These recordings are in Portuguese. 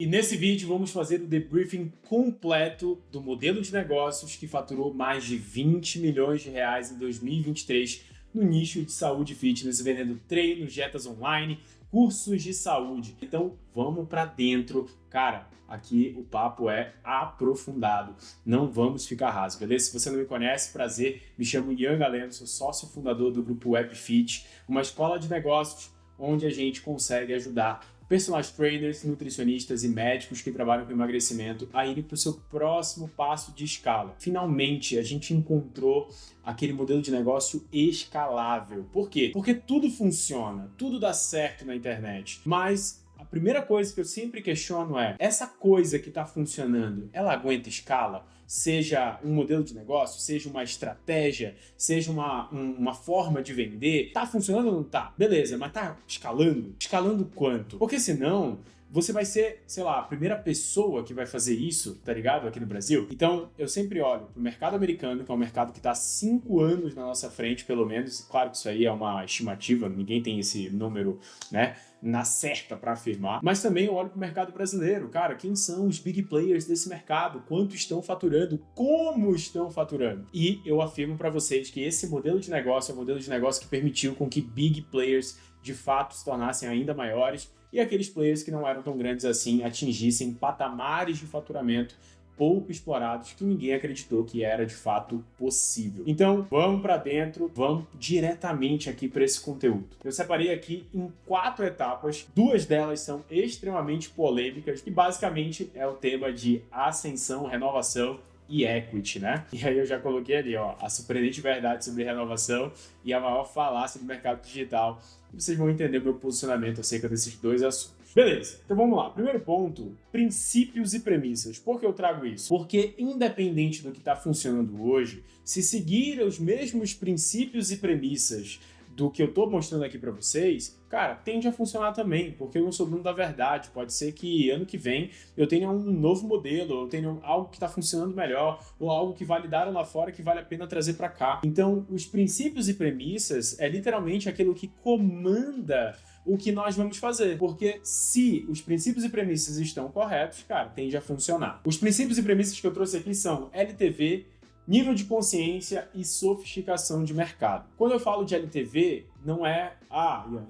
E nesse vídeo vamos fazer o debriefing completo do modelo de negócios que faturou mais de 20 milhões de reais em 2023 no nicho de saúde e fitness, vendendo treinos, dietas online, cursos de saúde. Então vamos para dentro. Cara, aqui o papo é aprofundado. Não vamos ficar raso, beleza? Se você não me conhece, prazer. Me chamo Ian Galeno, sou sócio fundador do grupo WebFit, uma escola de negócios onde a gente consegue ajudar personal trainers, nutricionistas e médicos que trabalham com emagrecimento a irem para o seu próximo passo de escala. Finalmente, a gente encontrou aquele modelo de negócio escalável. Por quê? Porque tudo funciona, tudo dá certo na internet, mas a primeira coisa que eu sempre questiono é, essa coisa que está funcionando, ela aguenta escala? Seja um modelo de negócio, seja uma estratégia, seja uma forma de vender, tá funcionando ou não tá? Beleza, mas tá escalando? Escalando quanto? Porque senão você vai ser, sei lá, a primeira pessoa que vai fazer isso, tá ligado? Aqui no Brasil. Então, eu sempre olho pro mercado americano, que é um mercado que tá há 5 anos na nossa frente, pelo menos. Claro que isso aí é uma estimativa, ninguém tem esse número, né, na certa para afirmar. Mas também eu olho pro mercado brasileiro. Cara, quem são os big players desse mercado? Quanto estão faturando? Como estão faturando? E eu afirmo para vocês que esse modelo de negócio é um modelo de negócio que permitiu com que big players de fato se tornassem ainda maiores e aqueles players que não eram tão grandes assim atingissem patamares de faturamento pouco explorados que ninguém acreditou que era de fato possível. Então, vamos para dentro, vamos diretamente aqui para esse conteúdo. Eu separei aqui em 4 etapas, 2 delas são extremamente polêmicas e basicamente é o tema de ascensão, renovação e equity, né? E aí eu já coloquei ali, ó, a surpreendente verdade sobre renovação e a maior falácia do mercado digital. E vocês vão entender meu posicionamento acerca desses 2 assuntos. Beleza, então vamos lá. Primeiro ponto, princípios e premissas. Por que eu trago isso? Porque independente do que está funcionando hoje, se seguir os mesmos princípios e premissas do que eu tô mostrando aqui para vocês, cara, tende a funcionar também, porque eu não sou dono da verdade. Pode ser que ano que vem eu tenha um novo modelo, eu tenha algo que está funcionando melhor, ou algo que validaram lá fora que vale a pena trazer para cá. Então, os princípios e premissas é literalmente aquilo que comanda o que nós vamos fazer, porque se os princípios e premissas estão corretos, cara, tende a funcionar. Os princípios e premissas que eu trouxe aqui são LTV, nível de consciência e sofisticação de mercado. Quando eu falo de LTV, não é,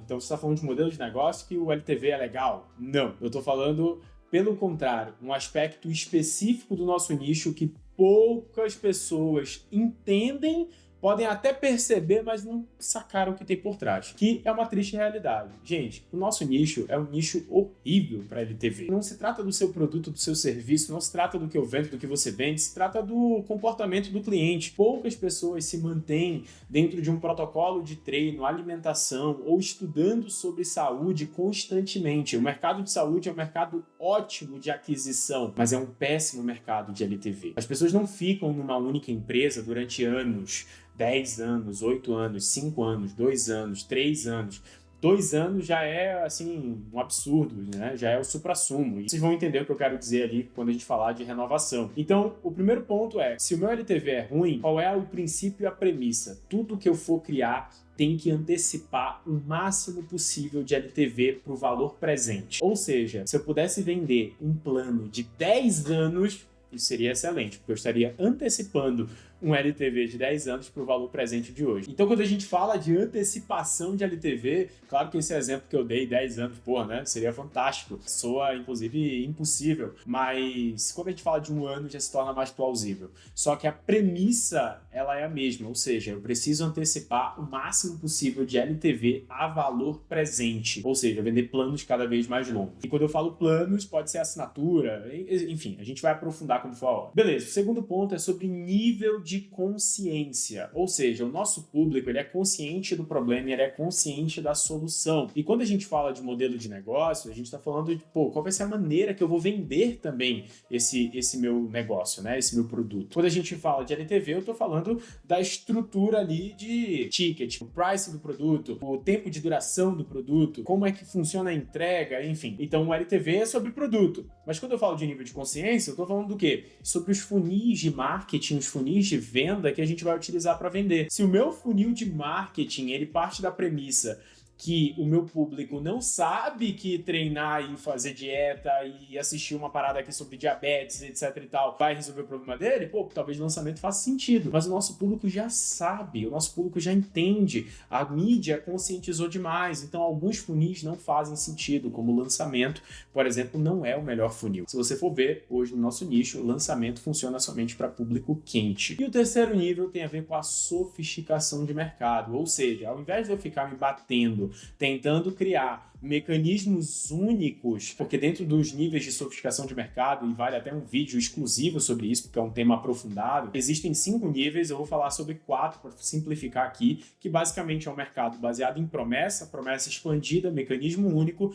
então você está falando de modelo de negócio que o LTV é legal. Não, eu estou falando, pelo contrário, um aspecto específico do nosso nicho que poucas pessoas entendem, podem até perceber, mas não sacaram o que tem por trás, que é uma triste realidade. Gente, o nosso nicho é um nicho horrível para LTV. Não se trata do seu produto, do seu serviço, não se trata do que eu vendo, do que você vende, se trata do comportamento do cliente. Poucas pessoas se mantêm dentro de um protocolo de treino, alimentação ou estudando sobre saúde constantemente. O mercado de saúde é um mercado ótimo de aquisição, mas é um péssimo mercado de LTV. As pessoas não ficam numa única empresa durante anos, 10 anos, 8 anos, 5 anos, 2 anos, 3 anos. 2 anos já é, assim, um absurdo, né? Já é o suprassumo. E vocês vão entender o que eu quero dizer ali quando a gente falar de renovação. Então, o primeiro ponto é, se o meu LTV é ruim, qual é o princípio e a premissa? Tudo que eu for criar tem que antecipar o máximo possível de LTV para o valor presente. Ou seja, se eu pudesse vender um plano de 10 anos, isso seria excelente, porque eu estaria antecipando um LTV de 10 anos para o valor presente de hoje. Então, quando a gente fala de antecipação de LTV, claro que esse exemplo que eu dei, 10 anos, né, seria fantástico. Soa, inclusive, impossível. Mas quando a gente fala de um ano, já se torna mais plausível. Só que a premissa, ela é a mesma. Ou seja, eu preciso antecipar o máximo possível de LTV a valor presente. Ou seja, vender planos cada vez mais longos. E quando eu falo planos, pode ser assinatura. Enfim, a gente vai aprofundar quando for a hora. Beleza, o segundo ponto é sobre nível de consciência, ou seja, o nosso público ele é consciente do problema e ele é consciente da solução. E quando a gente fala de modelo de negócio, a gente está falando de, qual vai ser a maneira que eu vou vender também esse meu negócio, né? Esse meu produto. Quando a gente fala de LTV, eu estou falando da estrutura ali de ticket, o price do produto, o tempo de duração do produto, como é que funciona a entrega, enfim. Então, o LTV é sobre produto. Mas quando eu falo de nível de consciência, eu estou falando do quê? Sobre os funis de marketing, os funis de venda que a gente vai utilizar para vender. Se o meu funil de marketing ele parte da premissa que o meu público não sabe que treinar e fazer dieta e assistir uma parada aqui sobre diabetes, etc e tal, vai resolver o problema dele, pô, talvez o lançamento faça sentido. Mas o nosso público já sabe, o nosso público já entende. A mídia conscientizou demais, então alguns funis não fazem sentido, como o lançamento, por exemplo, não é o melhor funil. Se você for ver, hoje no nosso nicho, o lançamento funciona somente para público quente. E o terceiro nível tem a ver com a sofisticação de mercado, ou seja, ao invés de eu ficar me batendo, tentando criar mecanismos únicos, porque dentro dos níveis de sofisticação de mercado, e vale até um vídeo exclusivo sobre isso, porque é um tema aprofundado, existem 5 níveis, eu vou falar sobre 4 para simplificar aqui, que basicamente é um mercado baseado em promessa, promessa expandida, mecanismo único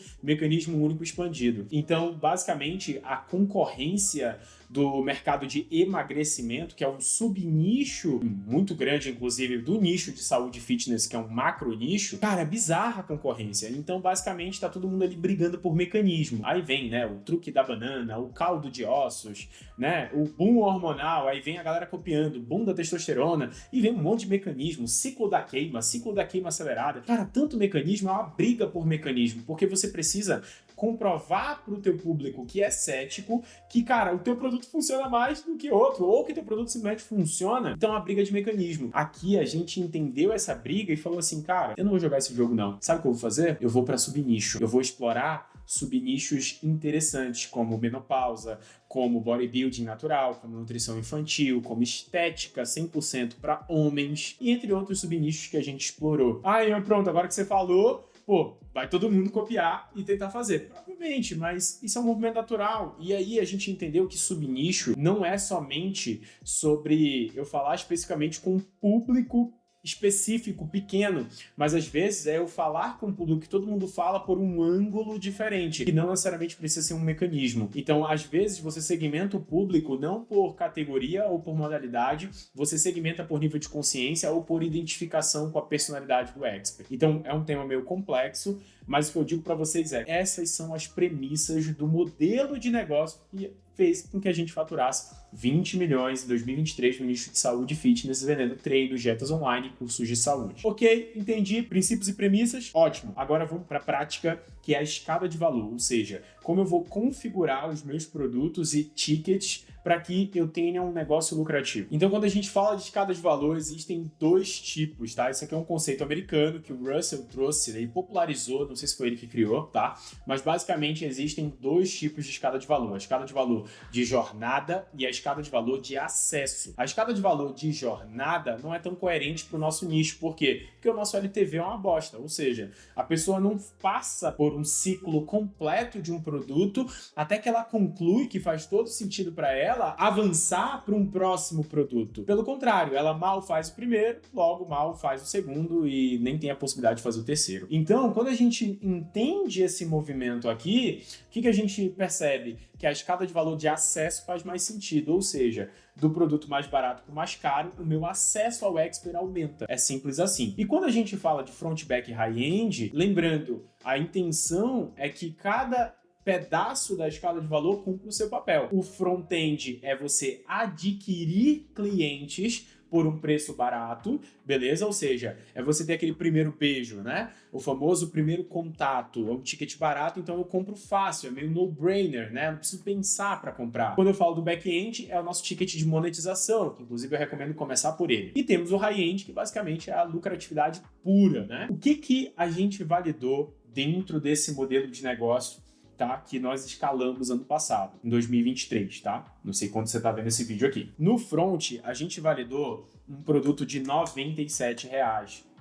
expandido. Então, basicamente, a concorrência do mercado de emagrecimento, que é um subnicho muito grande, inclusive, do nicho de saúde e fitness, que é um macro nicho, cara, é bizarra a concorrência. Então, basicamente, tá todo mundo ali brigando por mecanismo. Aí vem, né, o truque da banana, o caldo de ossos, né, o boom hormonal, aí vem a galera copiando, boom da testosterona, e vem um monte de mecanismo, ciclo da queima acelerada. Cara, tanto mecanismo, é uma briga por mecanismo, porque você precisa comprovar para o teu público que é cético que, cara, o teu produto funciona mais do que outro, ou que teu produto simplesmente funciona. Então, é uma briga de mecanismo. Aqui, a gente entendeu essa briga e falou assim, cara, eu não vou jogar esse jogo, não. Sabe o que eu vou fazer? Eu vou para subnicho. Eu vou explorar subnichos interessantes, como menopausa, como bodybuilding natural, como nutrição infantil, como estética 100% para homens, e entre outros subnichos que a gente explorou. Aí, pronto, agora que você falou, pô, vai todo mundo copiar e tentar fazer. Provavelmente, mas isso é um movimento natural. E aí a gente entendeu que subnicho não é somente sobre eu falar especificamente com um público específico, pequeno, mas às vezes é eu falar com o público que todo mundo fala por um ângulo diferente, que não necessariamente precisa ser um mecanismo. Então, às vezes, você segmenta o público não por categoria ou por modalidade, você segmenta por nível de consciência ou por identificação com a personalidade do expert. Então, é um tema meio complexo, mas o que eu digo para vocês é, essas são as premissas do modelo de negócio que fez com que a gente faturasse 20 milhões em 2023 no nicho de saúde e fitness, vendendo treinos, dietas online e cursos de saúde. Ok, entendi princípios e premissas? Ótimo. Agora vamos para a prática, que é a escada de valor, ou seja, como eu vou configurar os meus produtos e tickets para que eu tenha um negócio lucrativo. Então, quando a gente fala de escada de valor, existem 2 tipos, tá? Esse aqui é um conceito americano que o Russell trouxe e popularizou, não sei se foi ele que criou, tá? Mas, basicamente, existem 2 tipos de escada de valor. A escada de valor de jornada e a escada de valor de acesso. A escada de valor de jornada não é tão coerente para o nosso nicho. Por quê? Porque o nosso LTV é uma bosta, ou seja, a pessoa não passa por um ciclo completo de um produto até que ela conclui que faz todo sentido para ela avançar para um próximo produto. Pelo contrário, ela mal faz o primeiro, logo mal faz o segundo e nem tem a possibilidade de fazer o terceiro. Então, quando a gente entende esse movimento aqui, o que a gente percebe? Que a escada de valor de acesso faz mais sentido, ou seja, do produto mais barato para o mais caro, o meu acesso ao expert aumenta. É simples assim. E quando a gente fala de front, back e high-end, lembrando, a intenção é que cada pedaço da escala de valor cumpre o seu papel. O front-end é você adquirir clientes por um preço barato, beleza? Ou seja, é você ter aquele primeiro beijo, né? O famoso primeiro contato. É um ticket barato, então eu compro fácil, é meio no-brainer, né? Não preciso pensar para comprar. Quando eu falo do back-end, é o nosso ticket de monetização, que inclusive eu recomendo começar por ele. E temos o high-end, que basicamente é a lucratividade pura, né? O que a gente validou dentro desse modelo de negócio, tá? Que nós escalamos ano passado, em 2023, tá? Não sei quando você tá vendo esse vídeo aqui. No front, a gente validou um produto de R$ 97,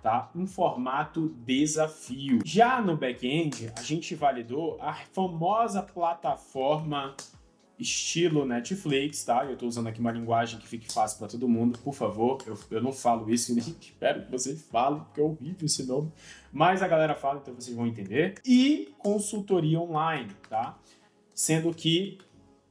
tá? Um formato desafio. Já no back-end, a gente validou a famosa plataforma estilo Netflix, tá? Eu tô usando aqui uma linguagem que fique fácil para todo mundo, por favor. Eu não falo isso e nem espero que vocês falem, porque é horrível esse nome. Mas a galera fala, então vocês vão entender. E consultoria online, tá? Sendo que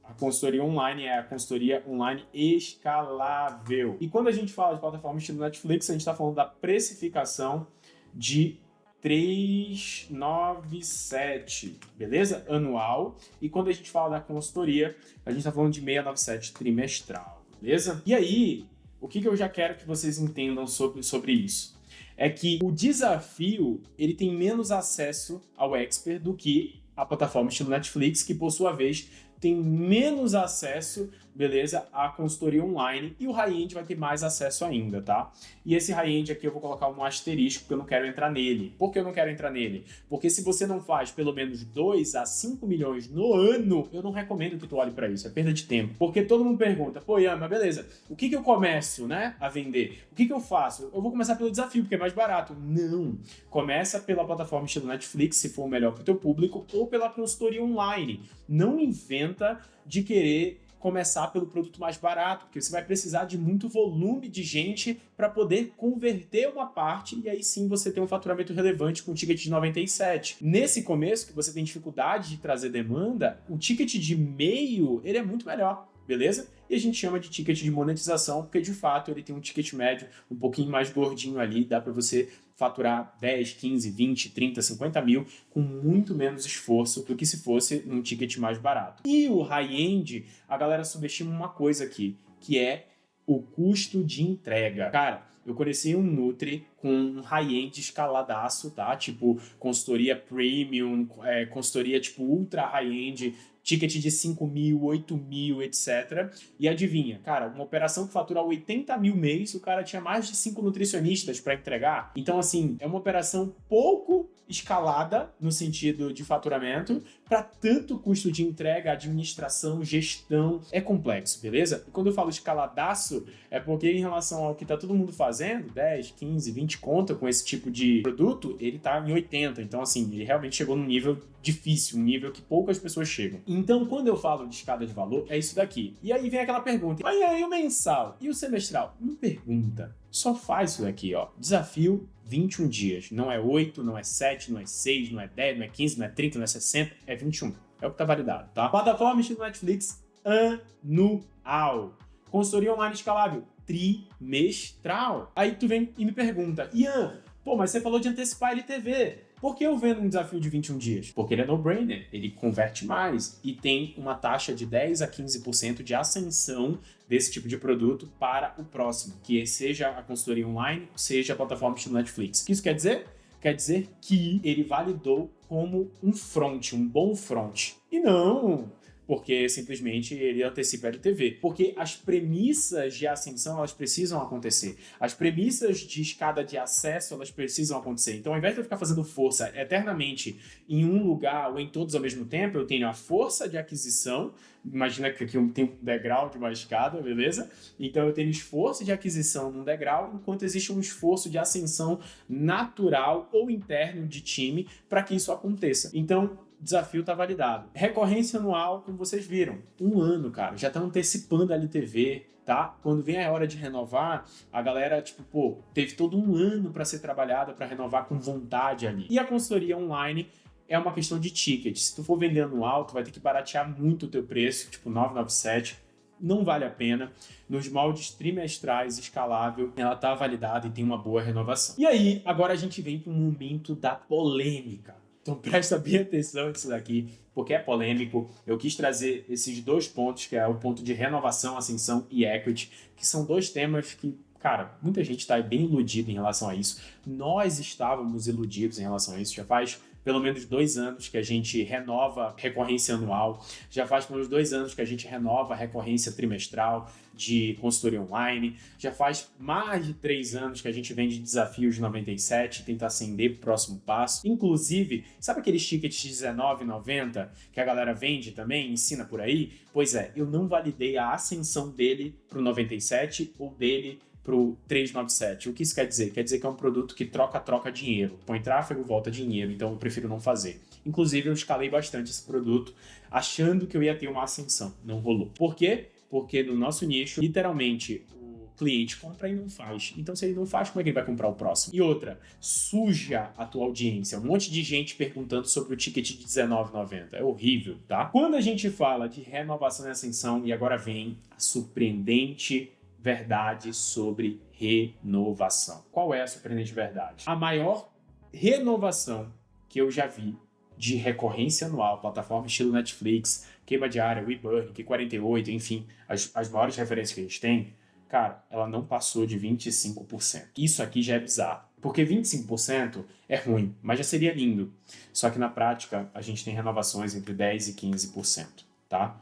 a consultoria online é a consultoria online escalável. E quando a gente fala de plataforma estilo Netflix, a gente está falando da precificação de 397, beleza? Anual. E quando a gente fala da consultoria, a gente está falando de 697 trimestral, beleza? E aí, o que eu já quero que vocês entendam sobre isso? é que o Desafio, ele tem menos acesso ao Expert do que a plataforma estilo Netflix, que por sua vez tem menos acesso, beleza, à consultoria online, e o high-end vai ter mais acesso ainda, tá? E esse high-end aqui eu vou colocar um asterisco, porque eu não quero entrar nele. Por que eu não quero entrar nele? Porque se você não faz pelo menos 2 a 5 milhões no ano, eu não recomendo que tu olhe para isso, é perda de tempo. Porque todo mundo pergunta, pô, Ian, mas beleza, o que eu começo, né, a vender? O que eu faço? Eu vou começar pelo Desafio, porque é mais barato. Não! Começa pela plataforma estilo Netflix, se for o melhor para o teu público, ou pela consultoria online. Não inventa de querer começar pelo produto mais barato, porque você vai precisar de muito volume de gente para poder converter uma parte e aí sim você tem um faturamento relevante com um ticket de 97. Nesse começo, que você tem dificuldade de trazer demanda, o ticket de meio, ele é muito melhor, beleza? E a gente chama de ticket de monetização, porque de fato ele tem um ticket médio um pouquinho mais gordinho ali, dá para você faturar 10, 15, 20, 30, 50 mil com muito menos esforço do que se fosse num ticket mais barato. E o high-end, a galera subestima uma coisa aqui, que é o custo de entrega. Cara, eu conheci um Nutri com um high-end escaladaço, tá? Tipo, consultoria premium, consultoria tipo ultra high-end, ticket de 5 mil, 8 mil, etc. E adivinha, cara, uma operação que fatura 80 mil mês, o cara tinha mais de 5 nutricionistas para entregar. Então, assim, é uma operação pouco escalada no sentido de faturamento, para tanto custo de entrega, administração, gestão, é complexo, beleza? E quando eu falo escaladaço, é porque em relação ao que tá todo mundo fazendo, 10, 15, 20 conta com esse tipo de produto, ele tá em 80. Então, assim, ele realmente chegou num nível difícil, um nível que poucas pessoas chegam. Então, quando eu falo de escada de valor, é isso daqui. E aí vem aquela pergunta, mas e aí o mensal? E o semestral? Não pergunta. Só faz isso daqui, ó. Desafio 21 dias. Não é 8, não é 7, não é 6, não é 10, não é 15, não é 30, não é 60, é 21. É o que tá validado, tá? Plataforma estilo Netflix anual. Consultoria online escalável trimestral. Aí tu vem e me pergunta, Ian, pô, mas você falou de antecipar LTV. Por que eu vendo um desafio de 21 dias? Porque ele é no-brainer, ele converte mais e tem uma taxa de 10 a 15% de ascensão desse tipo de produto para o próximo, que seja a consultoria online, seja a plataforma estilo Netflix. O que isso quer dizer? Quer dizer que ele validou como um front, um bom front. E não porque simplesmente ele antecipa a LTV. Porque as premissas de ascensão, elas precisam acontecer. As premissas de escada de acesso, elas precisam acontecer. Então, ao invés de eu ficar fazendo força eternamente em um lugar ou em todos ao mesmo tempo, eu tenho a força de aquisição. Imagina que aqui eu tenho um degrau de uma escada, beleza? Então, eu tenho esforço de aquisição num degrau, enquanto existe um esforço de ascensão natural ou interno de time para que isso aconteça. Então, desafio está validado. Recorrência anual, como vocês viram, 1 ano, cara, já está antecipando a LTV, tá? Quando vem a hora de renovar, a galera, tipo, pô, teve todo 1 ano para ser trabalhada, para renovar com vontade ali. E a consultoria online é uma questão de ticket. Se tu for vender anual, tu vai ter que baratear muito o teu preço, tipo 997, não vale a pena. Nos moldes trimestrais, escalável, ela tá validada e tem uma boa renovação. E aí, agora a gente vem para o momento da polêmica. Então presta bem atenção nisso daqui, porque é polêmico. Eu quis trazer esses 2 pontos, que é o ponto de renovação, ascensão e equity, que são 2 temas que, cara, muita gente está bem iludida em relação a isso. Nós estávamos iludidos em relação a isso, já faz pelo menos 2 anos que a gente renova recorrência anual, já faz pelo menos 2 anos que a gente renova recorrência trimestral de consultoria online, já faz mais de 3 anos que a gente vende desafios de 97 e tenta ascender para o próximo passo. Inclusive, sabe aqueles tickets de R$19,90 que a galera vende também, ensina por aí? Pois é, eu não validei a ascensão dele para o 97 ou dele para o 397. O que isso quer dizer? Quer dizer que é um produto que troca dinheiro. Põe tráfego, volta dinheiro. Então eu prefiro não fazer. Inclusive eu escalei bastante esse produto achando que eu ia ter uma ascensão. Não rolou. Por quê? Porque no nosso nicho, literalmente, o cliente compra e não faz. Então se ele não faz, como é que ele vai comprar o próximo? E outra, suja a tua audiência. Um monte de gente perguntando sobre o ticket de R$19,90. É horrível, tá? Quando a gente fala de renovação e ascensão, e agora vem a surpreendente verdade sobre renovação. Qual é a surpreendente verdade? A maior renovação que eu já vi de recorrência anual, plataforma estilo Netflix, queima diária, WeBurn, Q48, enfim, as maiores referências que a gente tem, cara, ela não passou de 25%. Isso aqui já é bizarro. Porque 25% é ruim, mas já seria lindo. Só que na prática, a gente tem renovações entre 10% e 15%, tá?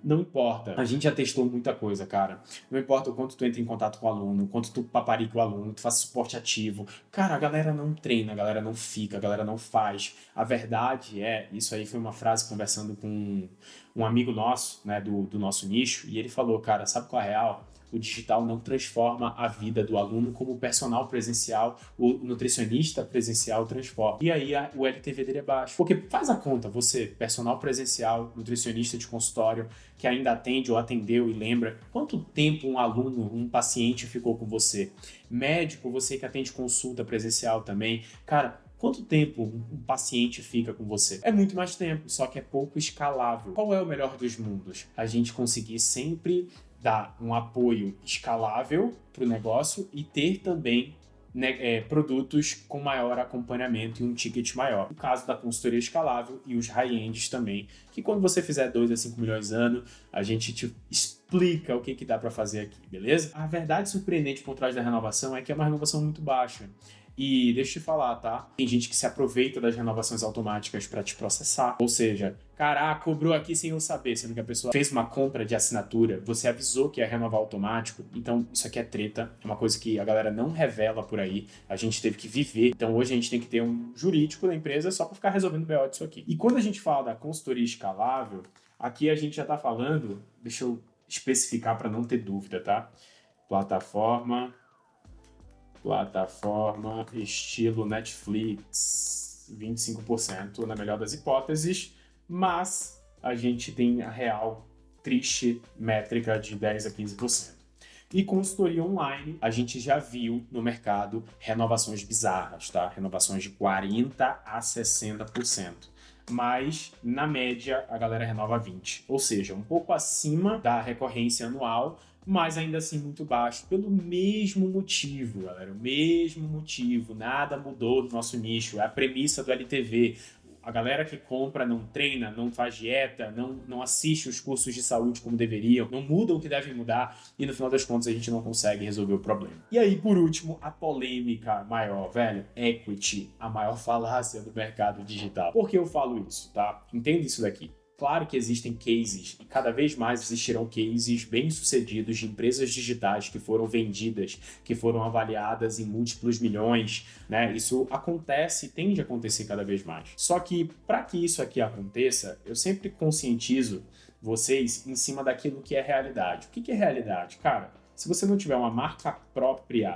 Não importa. A gente já testou muita coisa, cara. Não importa o quanto tu entra em contato com o aluno, o quanto tu paparica o aluno, tu faz suporte ativo. Cara, a galera não treina, a galera não fica, a galera não faz. A verdade é, isso aí foi uma frase conversando com um amigo nosso, né, do nosso nicho, e ele falou, cara, sabe qual é a real? O digital não transforma a vida do aluno como o personal presencial, o nutricionista presencial transforma. E aí o LTV dele é baixo. Porque faz a conta, você, personal presencial, nutricionista de consultório, que ainda atende ou atendeu e lembra, quanto tempo um aluno, um paciente ficou com você? Médico, você que atende consulta presencial também. Cara, quanto tempo um paciente fica com você? É muito mais tempo, só que é pouco escalável. Qual é o melhor dos mundos? A gente conseguir sempre dar um apoio escalável para o negócio e ter também, né, produtos com maior acompanhamento e um ticket maior. No caso da consultoria escalável e os high-ends também, que quando você fizer 2 a 5 milhões ano, a gente te explica o que dá para fazer aqui, beleza? A verdade surpreendente por trás da renovação é que é uma renovação muito baixa. E deixa eu te falar, tá? Tem gente que se aproveita das renovações automáticas para te processar. Ou seja, caraca, cobrou aqui sem eu saber, sendo que a pessoa fez uma compra de assinatura, você avisou que ia renovar automático. Então, isso aqui é treta, é uma coisa que a galera não revela por aí. A gente teve que viver. Então, hoje a gente tem que ter um jurídico da empresa só para ficar resolvendo o BO disso aqui. E quando a gente fala da consultoria escalável, aqui a gente já tá falando, deixa eu especificar para não ter dúvida, tá? Plataforma estilo Netflix, 25% na melhor das hipóteses, mas a gente tem a real triste métrica de 10% a 15%. E consultoria online, a gente já viu no mercado renovações bizarras, tá? Renovações de 40% a 60%. Mas, na média, a galera renova 20%. Ou seja, um pouco acima da recorrência anual, mas ainda assim muito baixo, pelo mesmo motivo, galera, o mesmo motivo, nada mudou do nosso nicho, é a premissa do LTV. A galera que compra não treina, não faz dieta, não assiste os cursos de saúde como deveriam, não mudam o que devem mudar e no final das contas a gente não consegue resolver o problema. E aí, por último, a polêmica maior, velho, equity, a maior falácia do mercado digital. Por que eu falo isso, tá? Entenda isso daqui. Claro que existem cases, e cada vez mais existirão cases bem-sucedidos de empresas digitais que foram vendidas, que foram avaliadas em múltiplos milhões, né? Isso acontece e tende a acontecer cada vez mais. Só que, para que isso aqui aconteça, eu sempre conscientizo vocês em cima daquilo que é realidade. O que é realidade? Cara, se você não tiver uma marca própria,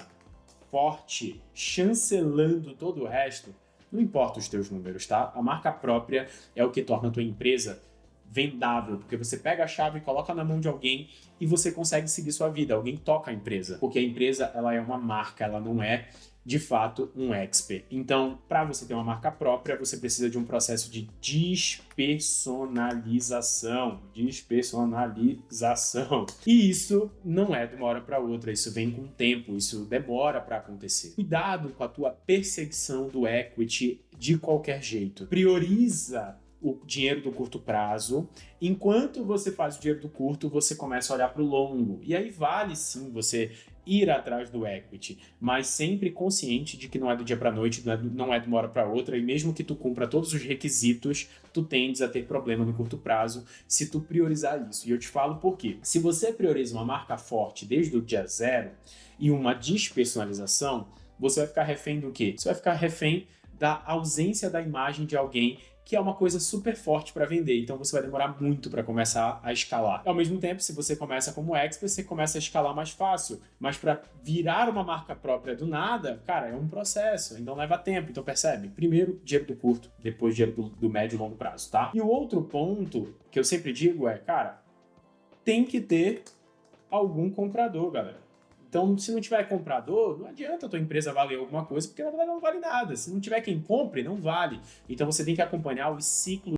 forte, chancelando todo o resto, não importa os teus números, tá? A marca própria é o que torna a tua empresa vendável, porque você pega a chave e coloca na mão de alguém e você consegue seguir sua vida. Alguém toca a empresa, porque a empresa ela é uma marca, ela não é de fato um expert. Então, para você ter uma marca própria, você precisa de um processo de despersonalização. E isso não é de uma hora para outra, isso vem com o tempo, isso demora para acontecer. Cuidado com a tua perseguição do equity de qualquer jeito. Prioriza o dinheiro do curto prazo. Enquanto você faz o dinheiro do curto, você começa a olhar para o longo. E aí vale sim você ir atrás do equity, mas sempre consciente de que não é do dia para a noite, não é de uma hora para outra, e mesmo que tu cumpra todos os requisitos, tu tendes a ter problema no curto prazo se tu priorizar isso. E eu te falo por quê. Se você prioriza uma marca forte desde o dia zero e uma despersonalização, você vai ficar refém do quê? Você vai ficar refém da ausência da imagem de alguém que é uma coisa super forte para vender, então você vai demorar muito para começar a escalar. Ao mesmo tempo, se você começa como expert, você começa a escalar mais fácil, mas para virar uma marca própria do nada, cara, é um processo, então leva tempo. Então percebe? Primeiro, dinheiro do curto, depois dinheiro do médio e longo prazo, tá? E o outro ponto que eu sempre digo é, cara, tem que ter algum comprador, galera. Então, se não tiver comprador, não adianta a tua empresa valer alguma coisa, porque na verdade não vale nada. Se não tiver quem compre, não vale. Então, você tem que acompanhar os ciclos